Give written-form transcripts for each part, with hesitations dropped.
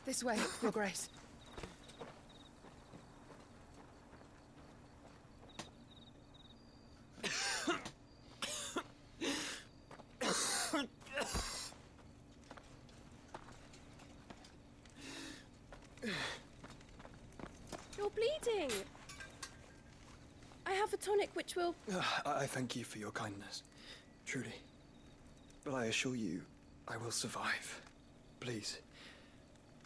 This way, Your Grace. You're bleeding. I have a tonic which will... I thank you for your kindness, truly. But I assure you, I will survive. Please,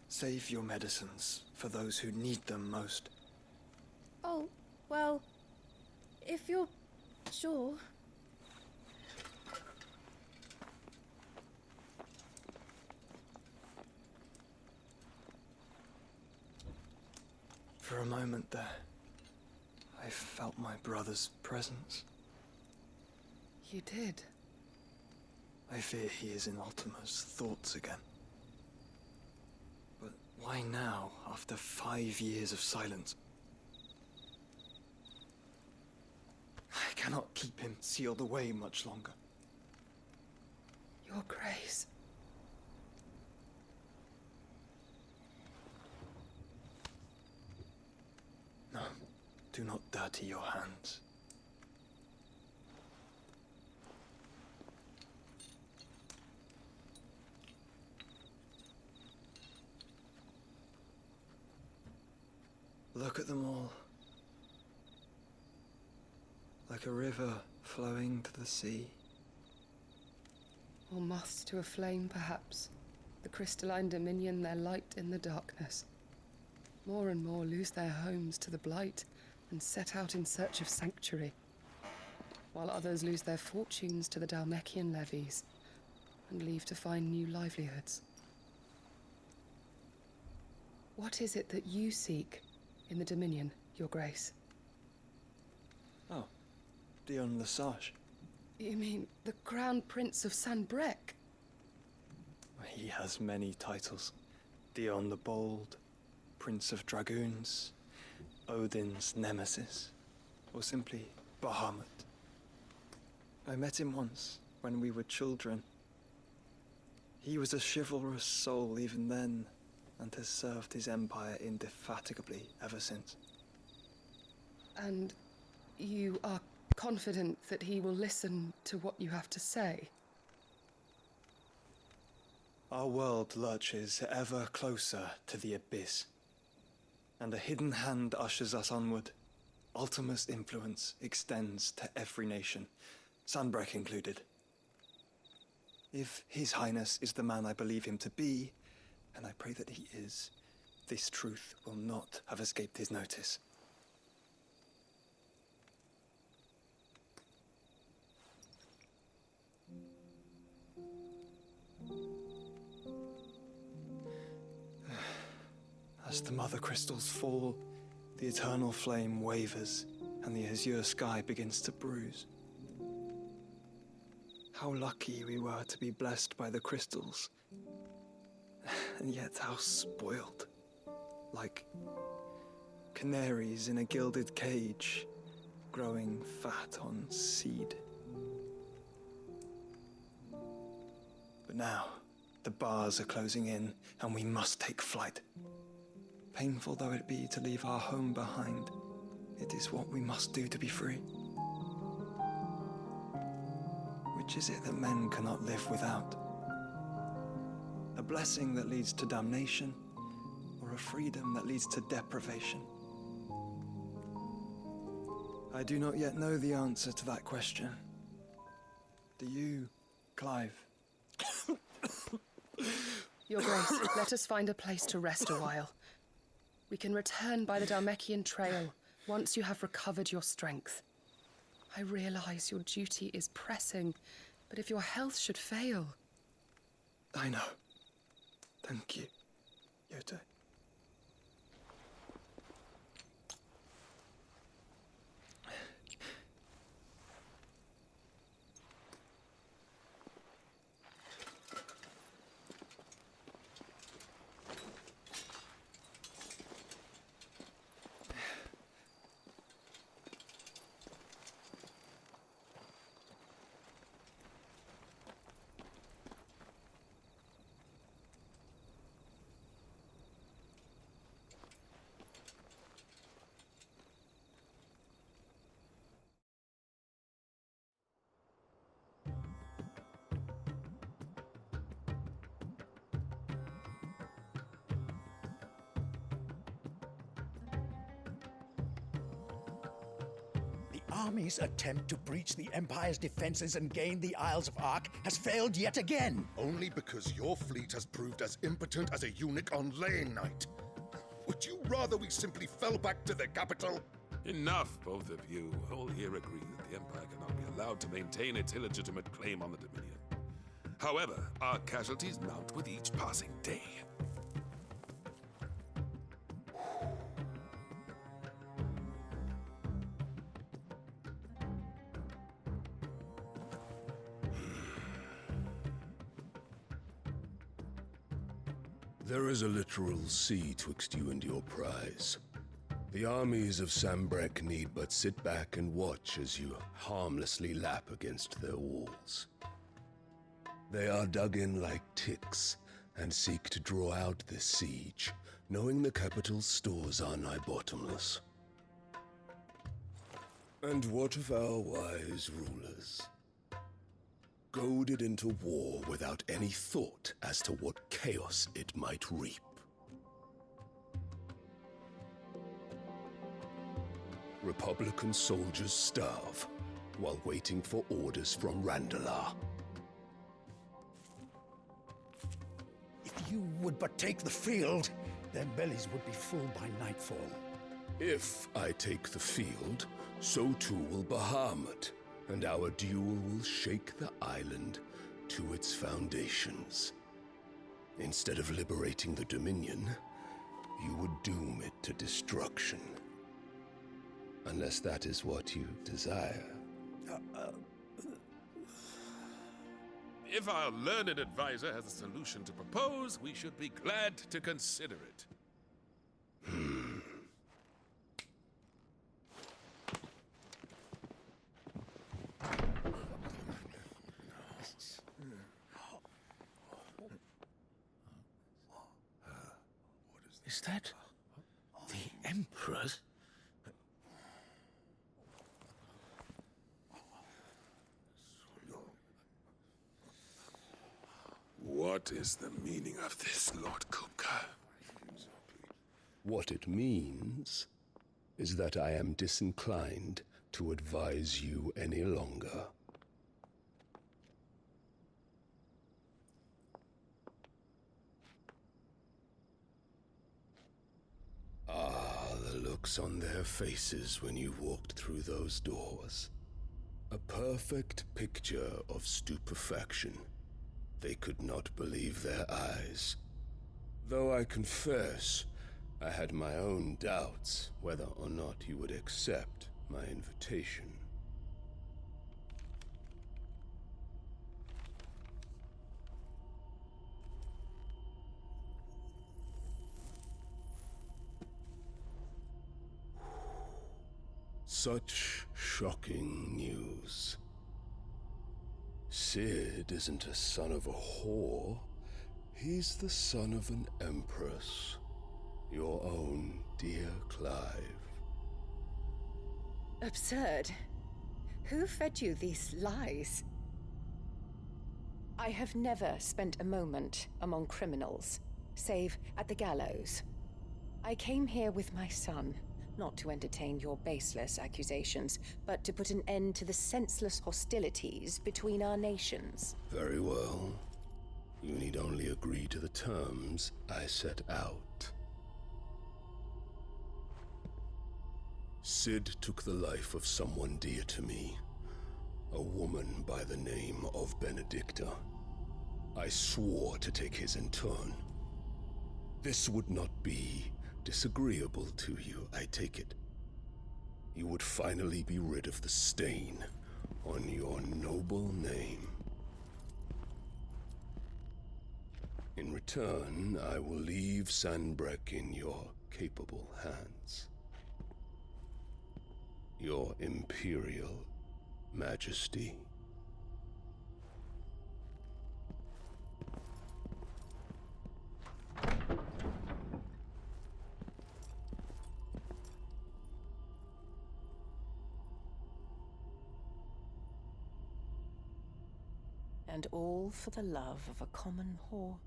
save your medicines for those who need them most. Oh, well, if you're sure. For a moment there, I felt my brother's presence. You did? I fear he is in Ultima's thoughts again. But why now, after 5 years of silence? I cannot keep him sealed away much longer. Your Grace. No, do not dirty your hands. Look at them all. Like a river flowing to the sea. Or moths to a flame, perhaps. The crystalline dominion their light in the darkness. More and more lose their homes to the blight and set out in search of sanctuary, while others lose their fortunes to the DHALMEKIAN levies and leave to find new livelihoods. What is it that you seek in the Dominion, Your Grace? Oh, Dion Lesage. You mean the Crown Prince of Sanbrec? He has many titles. Dion the Bold, Prince of Dragoons, Odin's Nemesis, or simply Bahamut. I met him once, when we were children. He was a chivalrous soul even then, and has served his empire indefatigably ever since. And you are confident that he will listen to what you have to say? Our world lurches ever closer to the abyss, and a hidden hand ushers us onward. Ultima's influence extends to every nation, Sanbrec included. If His Highness is the man I believe him to be, and I pray that he is, this truth will not have escaped his notice. As the Mothercrystals fall, the eternal flame wavers, and the azure sky begins to bruise. How lucky we were to be blessed by the crystals, and yet how spoiled, like canaries in a gilded cage, growing fat on seed. But now, the bars are closing in, and we must take flight. Painful though it be to leave our home behind, it is what we must do to be free. Which is it that men cannot live without? A blessing that leads to damnation, or a freedom that leads to deprivation? I do not yet know the answer to that question. Do you, Clive? Your Grace, let us find a place to rest a while. We can return by the DHALMEKIAN trail once you have recovered your strength. I realize your duty is pressing, but if your health should fail... I know. Thank you, Yote. army's attempt to breach the Empire's defenses and gain the Isles of Ark has failed yet again. Only because your fleet has proved as impotent as a eunuch on laying night. Would you rather we simply fell back to the capital? Enough, both of you. All here agree that the Empire cannot be allowed to maintain its illegitimate claim on the Dominion. However, our casualties mount with each passing day. There is a literal sea twixt you and your prize. The armies of Sanbreque need but sit back and watch as you harmlessly lap against their walls. They are dug in like ticks and seek to draw out this siege, knowing the capital's stores are nigh bottomless. And what of our wise rulers? Goaded into war without any thought as to what chaos it might reap. Republican soldiers starve while waiting for orders from Randalar. If you would but take the field, their bellies would be full by nightfall. If I take the field, so too will Bahamut, and our duel will shake the island to its foundations. Instead of liberating the Dominion, you would doom it to destruction. Unless that is what you desire. If our learned advisor has a solution to propose, we should be glad to consider it. Is that the Emperor's? What is the meaning of this, Lord Kupka? What it means is that I am disinclined to advise you any longer. Ah, the looks on their faces when you walked through those doors. A perfect picture of stupefaction. They could not believe their eyes. Though I confess, I had my own doubts whether or not you would accept my invitation. Such shocking news. Sid isn't a son of a whore. He's the son of an empress. Your own dear Clive. Absurd. Who fed you these lies? I have never spent a moment among criminals, save at the gallows. I came here with my son, not to entertain your baseless accusations, but to put an end to the senseless hostilities between our nations. Very well. You need only agree to the terms I set out. Sid took the life of someone dear to me, a woman by the name of Benedicta. I swore to take his in turn. This would not be disagreeable to you, I take it. You would finally be rid of the stain on your noble name. In return, I will leave Sanbreque in your capable hands. Your Imperial Majesty. And all for the love of a common whore.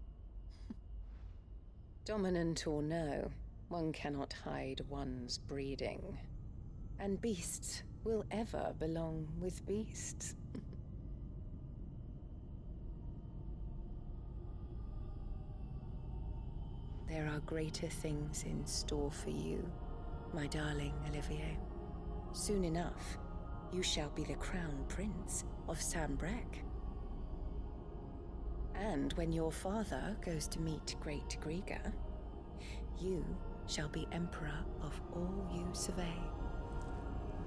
Dominant or no, one cannot hide one's breeding. And beasts will ever belong with beasts. There are greater things in store for you, my darling Olivier. Soon enough, you shall be the crown prince of Sanbreque. And when your father goes to meet Great Griga, you shall be emperor of all you survey.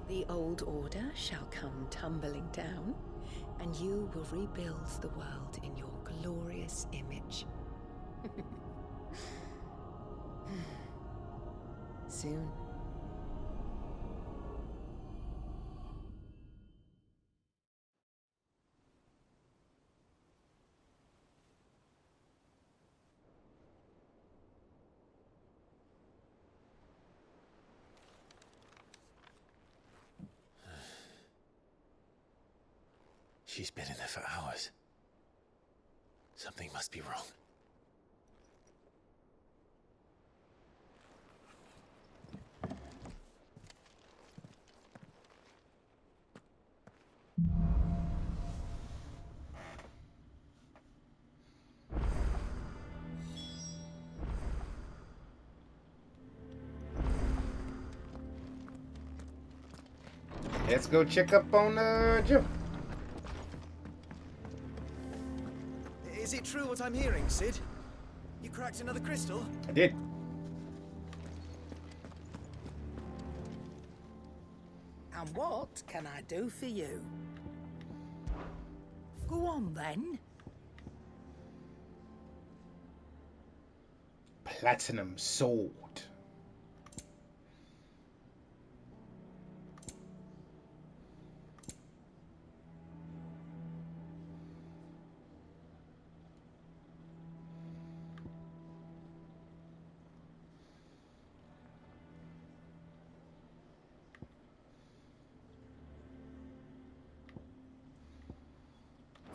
The old order shall come tumbling down, and you will rebuild the world in your glorious image. Soon. She's been in there for hours. Something must be wrong. Let's go check up on Jim. Is it true what I'm hearing, Sid? You cracked another crystal? I did. And what can I do for you? Go on, then. Platinum sword.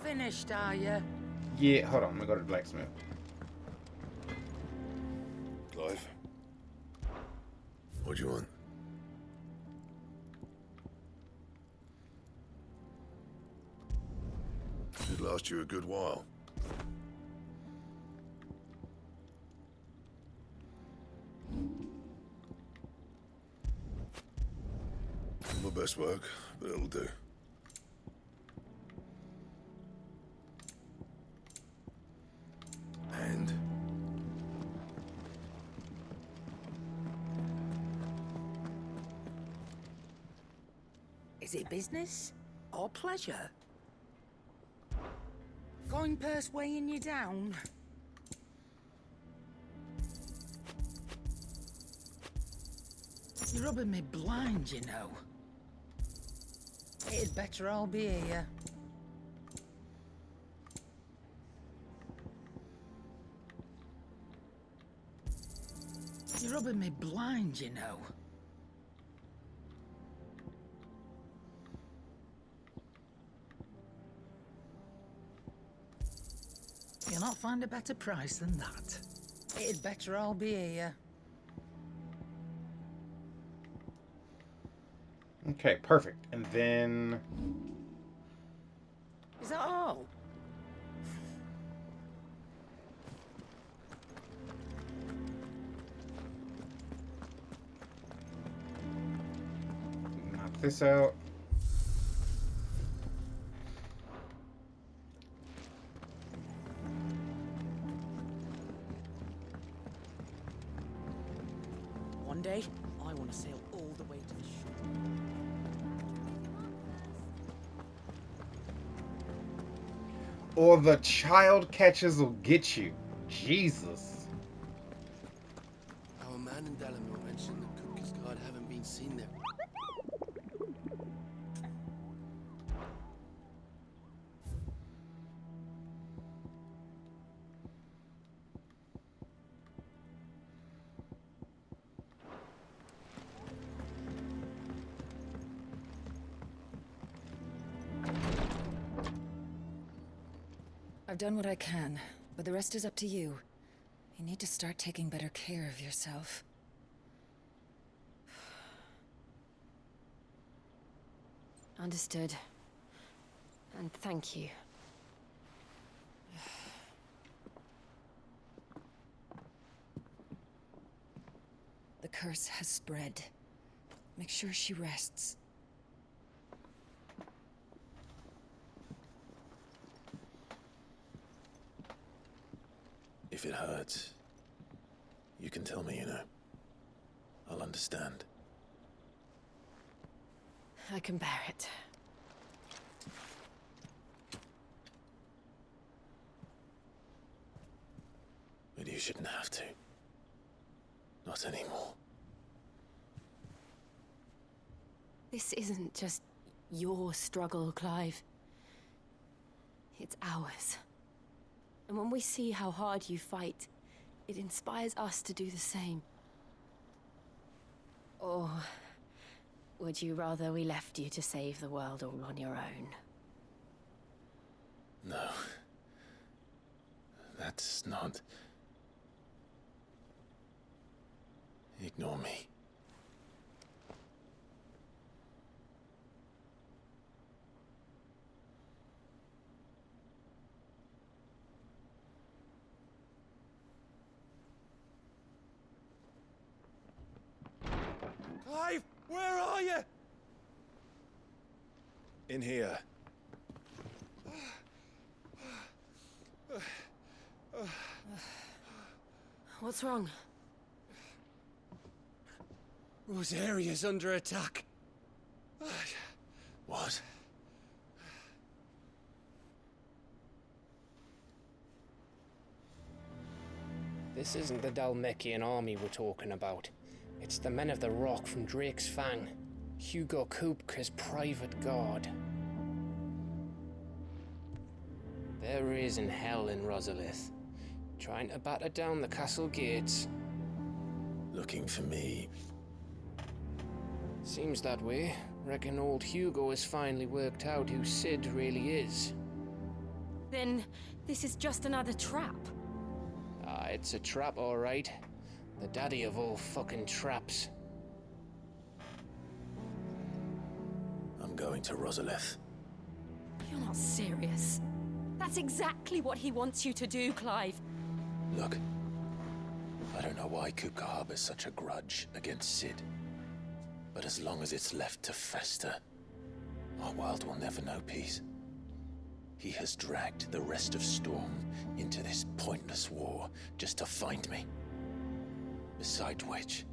Finished, are you? Yeah, hold on. I'm gonna go to the blacksmith. Clive? What do you want? Should last you a good while. My best work, but it'll do. And? Is it business or pleasure? Coin purse weighing you down? You're rubbing me blind, you know. It'd better all be here. You're rubbing me blind, you know. You'll not find a better price than that. It'd better all be here. Okay, perfect. And then... Is that all? knock this out. One day, I want to sail all the way to the shore. Or the child catchers will get you. Jesus. Our man in Dalamore mentioned the Cook's Guard haven't been seen there. I've done what I can, but the rest is up to you. You need to start taking better care of yourself. Understood. And thank you. The curse has spread. Make sure she rests. If it hurts, you can tell me, you know. I'll understand. I can bear it. But you shouldn't have to. Not anymore. This isn't just your struggle, Clive. It's ours. And when we see how hard you fight, it inspires us to do the same. Or would you rather we left you to save the world all on your own? No. That's not... Ignore me. Clive, where are you? In here. What's wrong? Rosaria's under attack. What? This isn't the DHALMEKIAN army we're talking about. It's the men of the Rock from Drake's Fang. Hugo Kupka's private guard. There is in hell in Rosalith, trying to batter down the castle gates. Looking for me. Seems that way. Reckon old Hugo has finally worked out who Sid really is. Then this is just another trap. Ah, it's a trap, all right. The daddy of all fucking traps. I'm going to Rosalith. You're not serious. That's exactly what he wants you to do, Clive. Look, I don't know why Kupka harbors such a grudge against Sid. But as long as it's left to fester, our world will never know peace. He has dragged the rest of Storm into this pointless war just to find me. Besides which,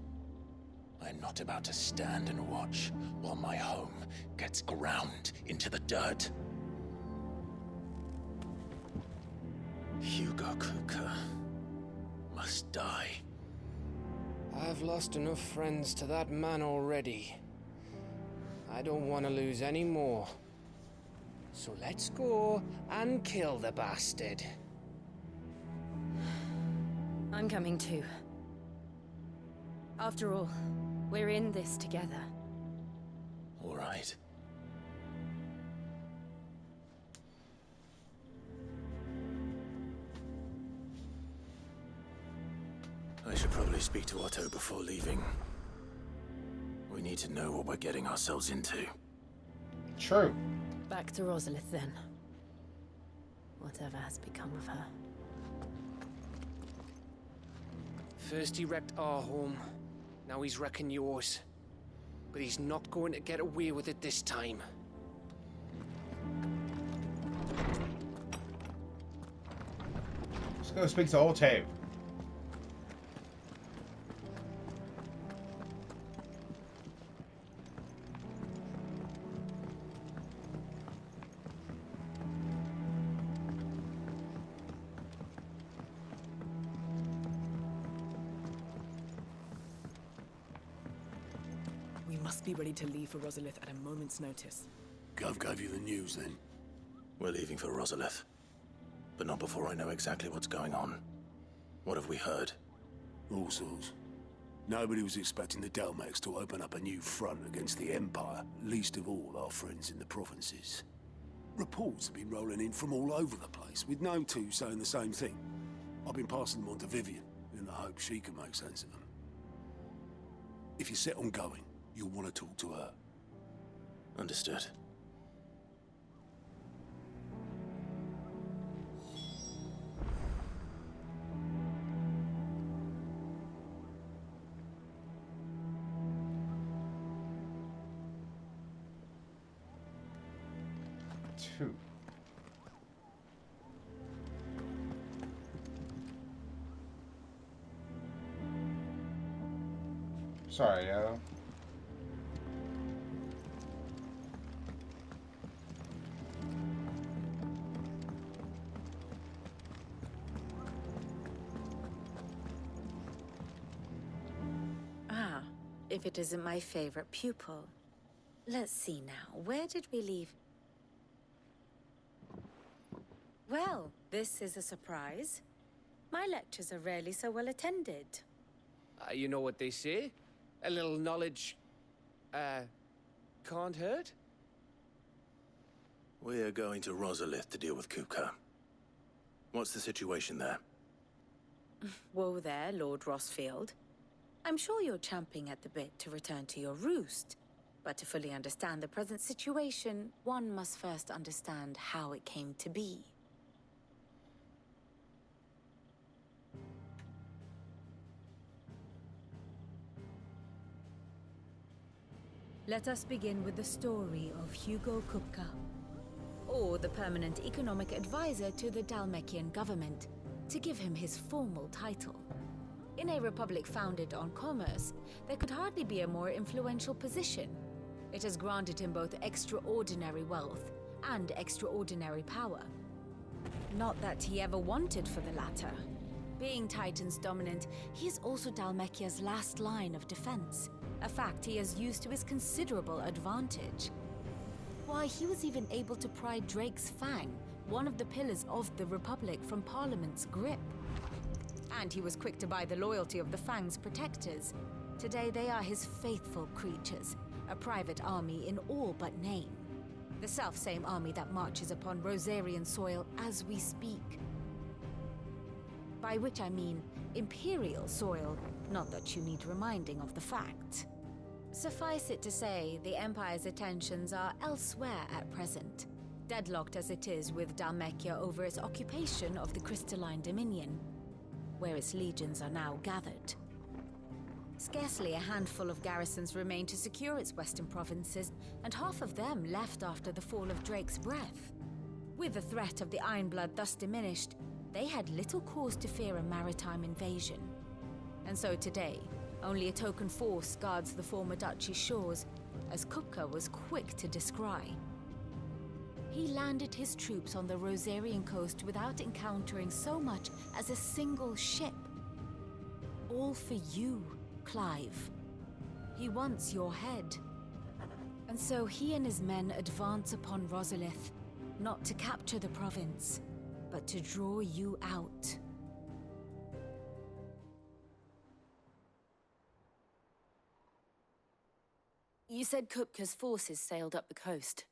I am not about to stand and watch while my home gets ground into the dirt. Hugo Kupka must die. I've lost enough friends to that man already. I don't want to lose any more. So let's go and kill the bastard. I'm coming too. After all, we're in this together. All right. I should probably speak to Otto before leaving. We need to know what we're getting ourselves into. True. Back to Rosalith then. Whatever has become of her. First he wrecked our home, now he's wrecking yours. But he's not going to get away with it this time. Let's go speak to Otto. We must be ready to leave for Rosalith at a moment's notice. Gov gave you the news then? We're leaving for Rosalith. But not before I know exactly what's going on. What have we heard? All sorts. Nobody was expecting the Dalmex to open up a new front against the Empire, least of all our friends in the provinces. Reports have been rolling in from all over the place, with no two saying the same thing. I've been passing them on to Vivian, in the hope she can make sense of them. If you're set on going, you'll want to talk to her. Understood. 2. Sorry, yo. Ah, if it isn't my favorite pupil. Let's see now, where did we leave? Well, this is a surprise. My lectures are rarely so well attended. You know what they say? A little knowledge, can't hurt? We're going to Rosalith to deal with Kupka. What's the situation there? Whoa there, Lord Rossfield. I'm sure you're champing at the bit to return to your roost. But to fully understand the present situation, one must first understand how it came to be. Let us begin with the story of Hugo Kupka, or the permanent economic advisor to the DHALMEKIAN government, to give him his formal title. In a republic founded on commerce, there could hardly be a more influential position. It has granted him both extraordinary wealth and extraordinary power. Not that he ever wanted for the latter. Being Titan's dominant, he is also Dhalmekia's last line of defense, a fact he has used to his considerable advantage. Why, he was even able to pry Drake's Fang, one of the pillars of the Republic, from Parliament's grip. And he was quick to buy the loyalty of the Fang's protectors. Today they are his faithful creatures, a private army in all but name. The self-same army that marches upon Rosarian soil as we speak. By which I mean Imperial soil, not that you need reminding of the fact. Suffice it to say, the Empire's attentions are elsewhere at present, deadlocked as it is with Dhalmekia over its occupation of the Crystalline Dominion, where its legions are now gathered. Scarcely a handful of garrisons remain to secure its western provinces, and half of them left after the fall of Drake's Breath. With the threat of the Ironblood thus diminished, they had little cause to fear a maritime invasion. And so today, only a token force guards the former duchy's shores, as Kupka was quick to descry. He landed his troops on the Rosarian coast without encountering so much as a single ship. All for you, Clive. He wants your head. And so he and his men advance upon Rosalith, not to capture the province, but to draw you out. You said Kupka's forces sailed up the coast.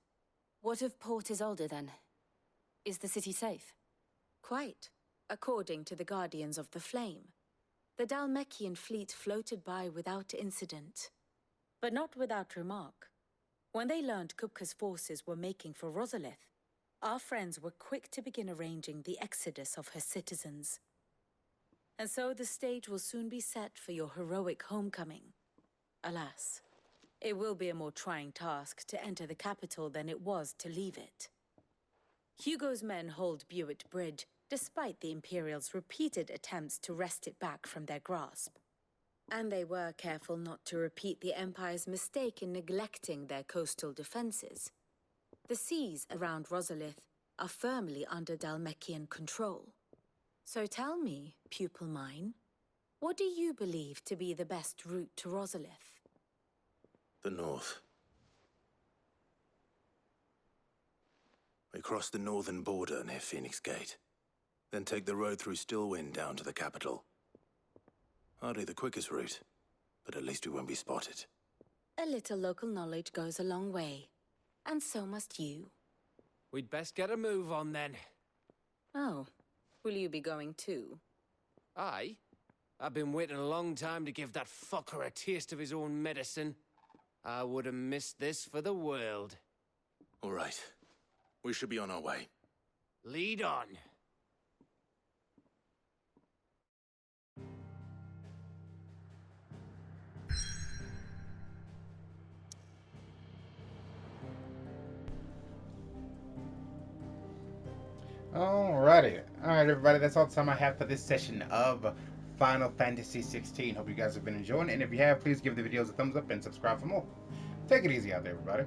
What of Port Isolde, then? Is the city safe? Quite, according to the Guardians of the Flame. The Dhalmekian fleet floated by without incident. But not without remark. When they learned Kupka's forces were making for Rosalith, our friends were quick to begin arranging the exodus of her citizens. And so the stage will soon be set for your heroic homecoming. Alas, it will be a more trying task to enter the capital than it was to leave it. Hugo's men hold Buet Bridge, despite the Imperials' repeated attempts to wrest it back from their grasp. And they were careful not to repeat the Empire's mistake in neglecting their coastal defenses. The seas around Rosalith are firmly under Dhalmekian control. So tell me, pupil mine, what do you believe to be the best route to Rosalith? The north. We cross the northern border near Phoenix Gate, then take the road through Stillwind down to the capital. Hardly the quickest route, but at least we won't be spotted. A little local knowledge goes a long way, and so must you. We'd best get a move on then. Oh, will you be going too? Aye. I've been waiting a long time to give that fucker a taste of his own medicine. I would have missed this for the world. All right. We should be on our way. Lead on. Alrighty. Alright, everybody, that's all the time I have for this session of Final Fantasy 16. Hope you guys have been enjoying, and if you have, please give the videos a thumbs up and subscribe for more. Take it easy out there, everybody.